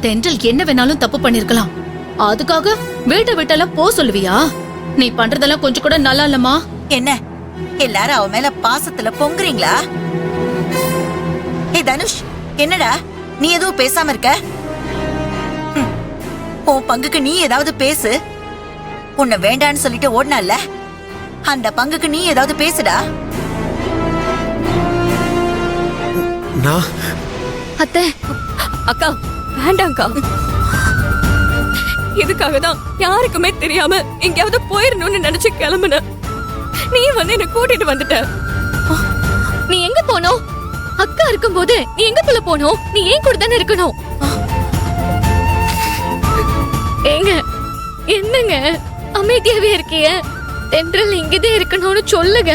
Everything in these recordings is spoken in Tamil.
தென்றல் என்ன வேணாலும் தப்பு பண்ணிருக்கலாம். அதுக்காக வீட்டை விட்டெல்லாம் போ சொல்லுவியா? நீ பண்றதெல்லாம் கொஞ்சம் கூட நல்லா இல்லம்மா. என்ன எல்லாரும் அவ மேல பாசத்துல பொங்குறீங்களா? ஏ தனுஷ், என்னடா நீ எதுவும் பேசாம இருக்க? உன் பங்குக்கு நீ ஏதாவது பேசு. உன்னை வேண்டான்னு சொல்லிட்டு ஓடனால அந்த பங்குக்கு நீ ஏதாவது பேசுடா. அத்தை, அக்கா வேண்டாம்க்கா. இதுக்காக தான் யாருக்குமே தெரியாம எங்கேயாவது போயிடணும்னு நினைச்சு கிளம்புன. நீ வந்து என்ன கூட்டிட்டு வந்துட்ட. நீ எங்க போனோம்? அக்கா இருக்கும்போது நீ எங்கக்குள்ள போனோம்? நீ ஏன் கூட தானே இருக்கணும். ஏங்க என்னங்க அமைதியாவே இருக்கிய? தென்றல் இங்கதே இருக்கணும்னு சொல்லுங்க.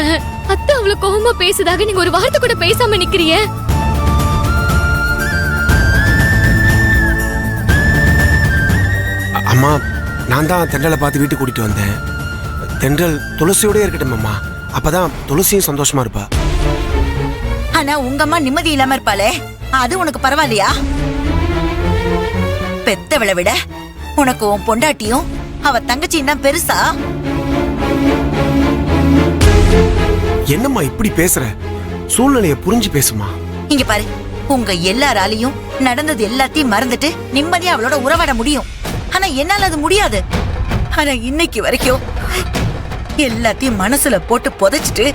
அத்தை அவ்வளவு கோவமா பேசுதாக நீங்க ஒரு வார்த்தை கூட பேசாம நிக்கிறிய. அம்மா, நான் தான் தென்றலை பார்த்து வீட்டுக்கு கூட்டிட்டு வந்தேன். தென்றல் துளசியோட இருக்கட்டும் அம்மா, அப்பதான் துளசியும் சந்தோஷமா இருப்பா. ஆனா உங்க அம்மா நிம்மதி இல்லாம இருப்பாளே, அது உனக்கு பரவாயில்லையா? பெத்தவளை விட உனக்கு உன் பொண்டாட்டியும் அவ தங்கச்சியும் தான் பெருசா? என்னம்மா இப்படி பேசுற? சூழ்நிலைய புரிஞ்சு பேசுமா. இங்க பாரு, உங்க எல்லாராலையும் நடந்தது எல்லாத்தையும் மறந்துட்டு நிம்மதியா அவளோட உறவாட முடியும். ஆனா என்னால அது முடியாது. ஆனா இன்னைக்கு வரைக்கும் எல்லாத்தையும் மனசுல போட்டு புதைச்சிட்டு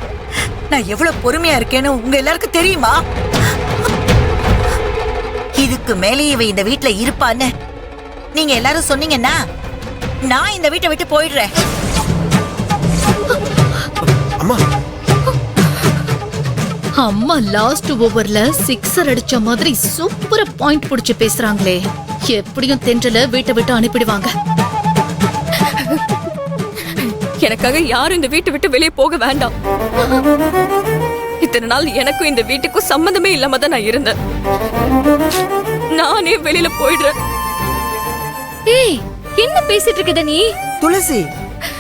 நான் எவ்வளவு பொறுமையா இருக்கேன்னு உங்க எல்லாருக்கும் தெரியுமா? இதுக்கு மேலே இவ இந்த வீட்டுல இருப்பான்னு நீங்க எல்லாரும் சொன்னீங்கன்னா நான் இந்த வீட்டை விட்டு போயிடுறேன். அம்மா, அம்மா லாஸ்ட் ஓவர்ல சிக்ஸர் அடிச்ச மாதிரி சூப்பரா பாயிண்ட் புடிச்சு பேசுறாங்களே. எப்படியும் தென்றல வீட்டை விட்டு அனுப்பிடுவாங்க. எனக்காக யாரும் இந்த வீட்டை விட்டு வெளியே போக வேண்டாம். இத்தனை நாள் எனக்கும் இந்த வீட்டுக்கும் சம்பந்தமே இல்லாம தான் நான் இருந்தேன். நானே வெளியில போயிடுறேன். ஏய், என்ன பேசிட்டு இருக்கத நீ? துளசி,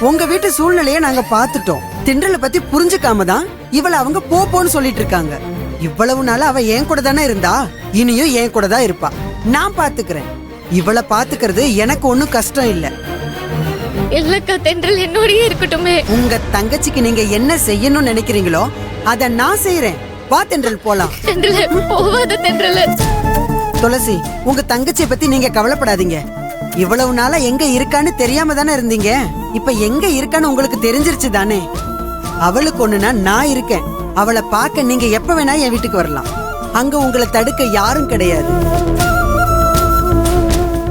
உங்க வீட்டு சூழ்நிலைய நாங்க பாத்துட்டோம். தென்றலை பத்தி புரிஞ்சுக்காம தான் இவள அவங்க போன்னு சொல்லிட்டு இருக்காங்க. இவ்வளவு நாள அவ என் கூட தானே இருந்தா, இனியும் என் கூட தான் இருப்பா. நான் பாத்துக்கிறேன். இவளை பாத்துக்கிறது எனக்கு ஒண்ணும் கஷ்டம் இல்ல. இல்லக்கா, தென்றல் என்னோடயே இருக்கட்டுமே. உங்க தங்கச்சிக்கு நீங்க என்ன செய்யணும்னு நினைக்கிறீங்களோ அத நான் செய்யறேன். வா தென்றல், போலாம். தென்றல் போவாத. தென்றல், துளசி, உங்க தங்கச்சியை பத்தி நீங்க கவலைப்படாதீங்க. இவ்வளவு நாளா எங்க இருக்கான்னு தெரியாம தானே இருந்தீங்க. இப்ப எங்க இருக்கான்னு உங்களுக்கு தெரிஞ்சிருச்சு தானே. அவளுக்கு ஒண்ணுனா நான் இருக்கேன். அவளை பார்க்க நீங்க எப்ப வேணா என் வீட்டுக்கு வரலாம். அங்க உங்களை தடுக்க யாரும் கிடையாது.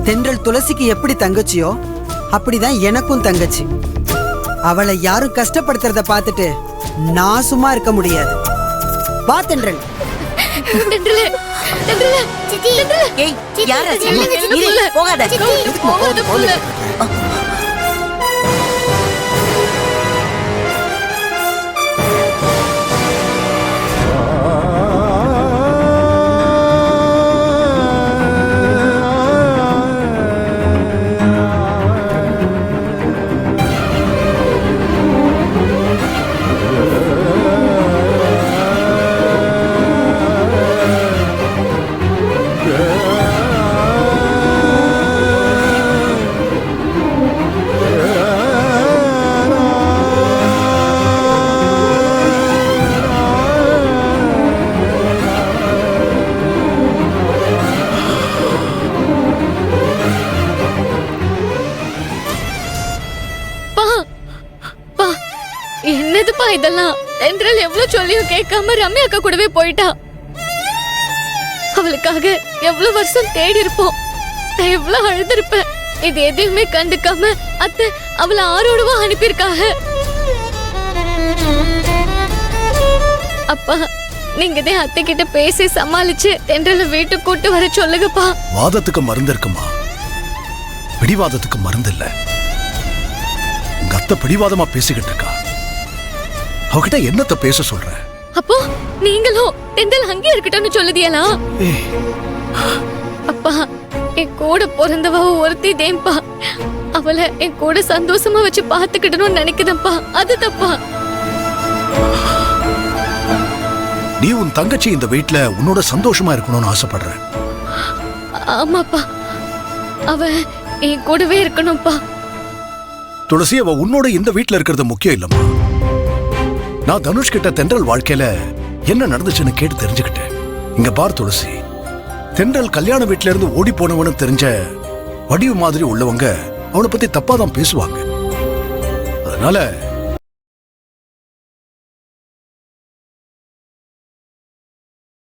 தென்றல் துளசிக்கு எப்படி தங்கச்சியோ அப்படிதான் எனக்கும் தங்கச்சி. அவளை யாரும் கஷ்டப்படுத்துறத பார்த்துட்டு நான் சும்மா இருக்க முடியாது. வா தென்றல். தென்றல், தென்றல், சித்தி, ஏய், யாரா? போகாத. போகாத புள்ள. என்னதுப்பா இதெல்லாம்? தென்றல் எவ்வளவு சொல்லியும் கேட்காம ரம்யா அக்கா கூடவே போயிட்டா. அவளுக்காக எவ்வளவு வருஷம் தேடி இருப்போம். நான் எவ்வளவு அழுதுருப்பேன். இது எதையுமே கண்டுக்காம அத்தை அவளை ஆரோடவா அனுப்பியிருக்காங்க. அப்பா, நீங்க தான் அத்தை கிட்ட பேசி சமாளிச்சு தென்றல வீட்டுக்கு கூட்டு வர சொல்லுங்கப்பா. வாதத்துக்கு மருந்து இருக்குமா? பிடிவாதத்துக்கு மருந்து இல்ல. உங்க அத்தை பிடிவாதமா பேசிக்கிட்டு இருக்கா. அவகிட்ட என்னத்த பேச சொல்ற? அப்போ நீங்களும் தென்றல் அங்கே இருக்கட்டும்னு சொல்லுதியலா? அப்பா, என் கூட பிறந்தவ ஒருத்தி தேம்பா. அவளை என் கூட சந்தோஷமா வச்சு பாத்துக்கிடணும்னு நினைக்குதப்பா. அது தப்பா? நீ உன் தங்கச்சி இந்த வீட்டுல உன்னோட சந்தோஷமா இருக்கணும்னு ஆசைப்படுற. ஆமாப்பா, அவ என் கூடவே இருக்கணும்ப்பா. துளசி, அவ உன்னோட இந்த வீட்டுல இருக்கிறது முக்கியம் இல்லம்மா. நான் தனுஷ் கிட்ட தென்றல் வாழ்க்கையில என்ன நடந்துச்சுன்னு கேட்டு தெரிஞ்சுக்கிட்டேன். இங்க பார் துளசி, தென்றல் கல்யாண வீட்டுல இருந்து ஓடி போனவனு தெரிஞ்ச வடிவு மாதிரி உள்ளவங்க அவனை பத்தி தப்பாதான் பேசுவாங்க. அதனால